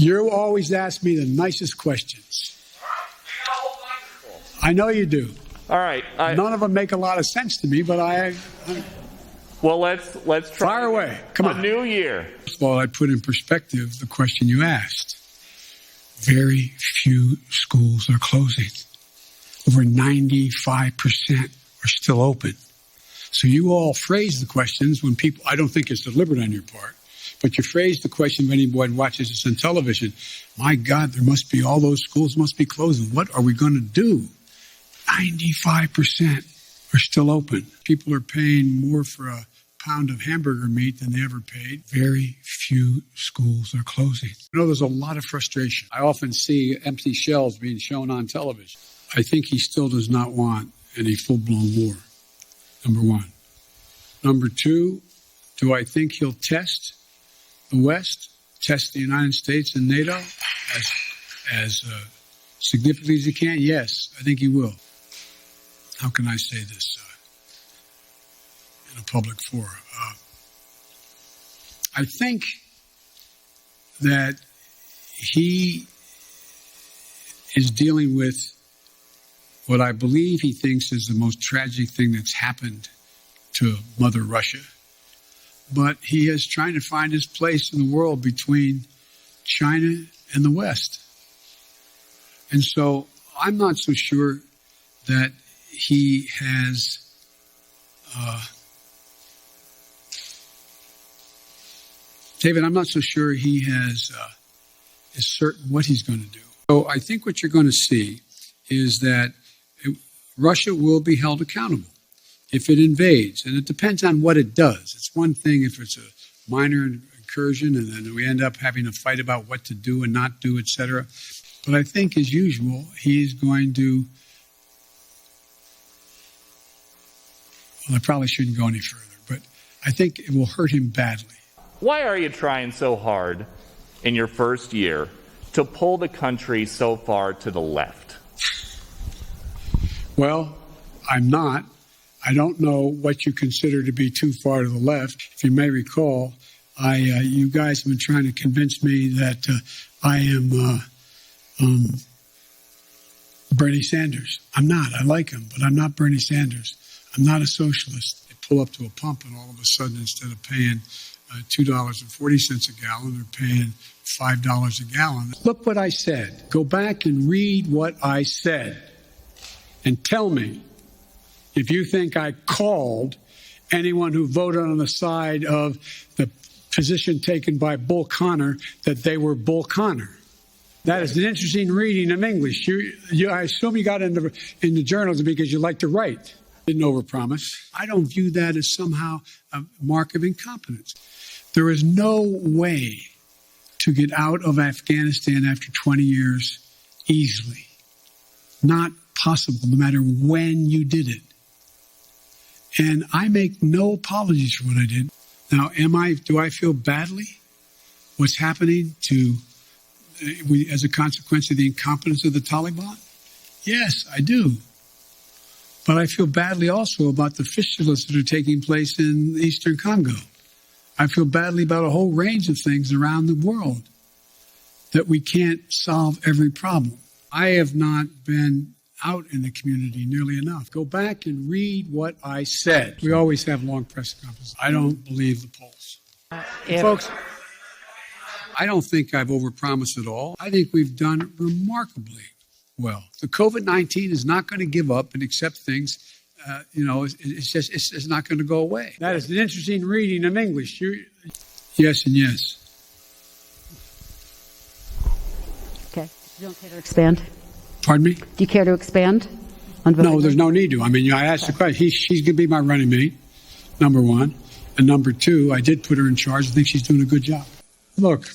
You always ask me the nicest questions. I know you do. All right. None of them make a lot of sense to me, but Well, let's try. Fire away. Come on. A new year. First of all, I put in perspective the question you asked. Very few schools are closing. Over 95% are still open. So you all phrase the questions when people, I don't think it's deliberate on your part, but you phrase the question when anyone watches this on television. My God, there must be, all those schools must be closing. What are we going to do? 95% are still open. People are paying more for a pound of hamburger meat than they ever paid. Very few schools are closing. You know, there's a lot of frustration. I often see empty shelves being shown on television. I think he still does not want any full-blown war, number one. Number two, do I think he'll test the West, test the United States and NATO as significantly as he can? Yes, I think he will. How can I say this in a public forum? I think that he is dealing with what I believe he thinks is the most tragic thing that's happened to Mother Russia. But he is trying to find his place in the world between China and the West. And so I'm not so sure that he has David, I'm not so sure he is certain what he's going to do. So I think what you're going to see is that Russia will be held accountable if it invades. And it depends on what it does. It's one thing if it's a minor incursion and then we end up having a fight about what to do and not do, etc. But I think, as usual, he's going to... Well, I probably shouldn't go any further, but I think it will hurt him badly. Why are you trying so hard in your first year to pull the country so far to the left? Well, I'm not. I don't know what you consider to be too far to the left. If you may recall, you guys have been trying to convince me that I am Bernie Sanders. I'm not. I like him, but I'm not Bernie Sanders. I'm not a socialist. They pull up to a pump and all of a sudden, instead of paying $2.40 a gallon, they're paying $5 a gallon. Look what I said. Go back and read what I said and tell me if you think I called anyone who voted on the side of the position taken by Bull Connor that they were Bull Connor. That is an interesting reading of English. I assume you got in the journalism because you like to write. Didn't overpromise. I don't view that as somehow a mark of incompetence. There is no way to get out of Afghanistan after 20 years easily. Not possible, no matter when you did it. And I make no apologies for what I did. Now, do I feel badly what's happening as a consequence of the incompetence of the Taliban? Yes, I do. But I feel badly also about the fistulas that are taking place in eastern Congo. I feel badly about a whole range of things around the world that we can't solve every problem. I have not been out in the community nearly enough. Go back and read what I said. We always have long press conferences. I don't believe the polls. Folks, I don't think I've overpromised at all. I think we've done remarkably well. The COVID-19 is not going to give up and accept things. It's not going to go away. That is an interesting reading of English. Yes and yes. Okay. You don't care to expand? Pardon me? Do you care to expand on voting? No, there's no need to. I mean, I asked the question. She's going to be my running mate, number one. And number two, I did put her in charge. I think she's doing a good job. Look,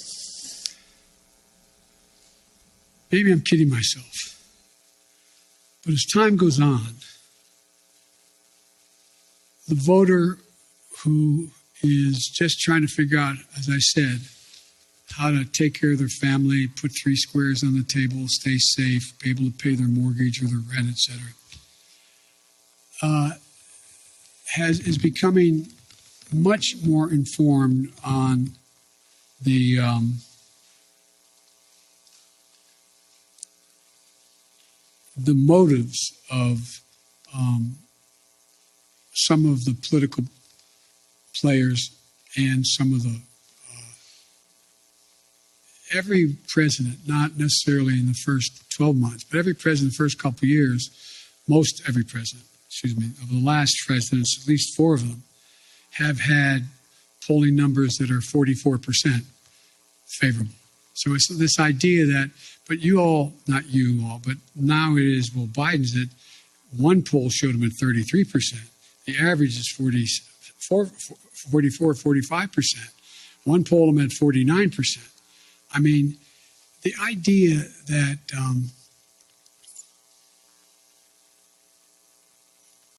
maybe I'm kidding myself. But as time goes on, the voter who is just trying to figure out, as I said, how to take care of their family, put three squares on the table, stay safe, be able to pay their mortgage or their rent, etc., is becoming much more informed on the the motives of some of the political players and some of the every president, not necessarily in the first 12 months, but every president, the first couple of years, every president, of the last presidents, at least 4 of them, have had polling numbers that are 44% favorable. So it's this idea that, but you all, not you all, but now it is, well, Biden's at, one poll showed him at 33%. The average is 45%. One poll him at 49%. I mean, the idea that